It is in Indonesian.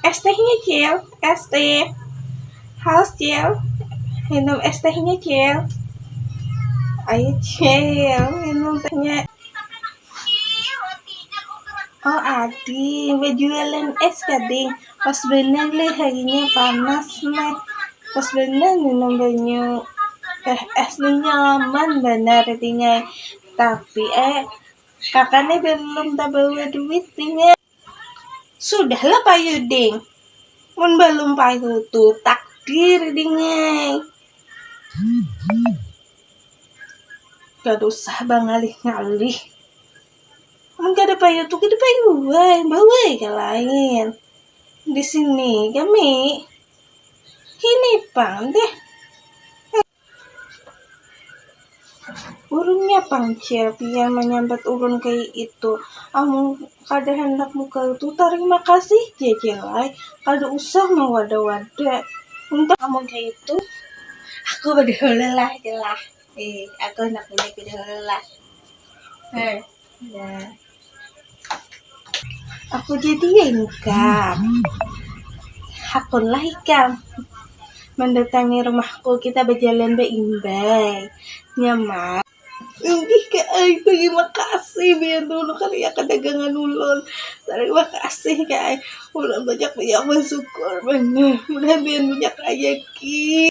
Es tehnya, Cil. Es teh. Haus, Cil. Minum es tehnya, Cil. Ayo, Cil. Minum tehnya. Oh, Adi. Jualan es, Kading. Pas bener leh, harinya panas, meh. Pas bener minum banyak. Esnya nyaman benar artinya. Tapi kakaknya belum tak bawa duit tinggal. Sudahlah payu ding. Mun belum payu tuh takdir dingai. Gak usah bang ngalih-ngalih. Mun gak ada payu tuh kita payu bawa ke lain. Di sini kami ini pang deh. Urunnya pangcil yang menyambat urun kayak itu. Amu kada hendak muka itu terima kasih jejelai. Kada usah mau wada-wada. Untuk kamu kayak itu, aku berdoa jelah. Aku hendak berdoa. Nah, aku jadi income. Hakun lah ikam. Mendatangi rumahku kita berjalan berimbang. Nyaman. Ini kak, terima kasih biar dulu kali ya kedagangan ulun. Terima kasih kak, ulun banyak bersyukur bener. Mudah biar banyak rezeki.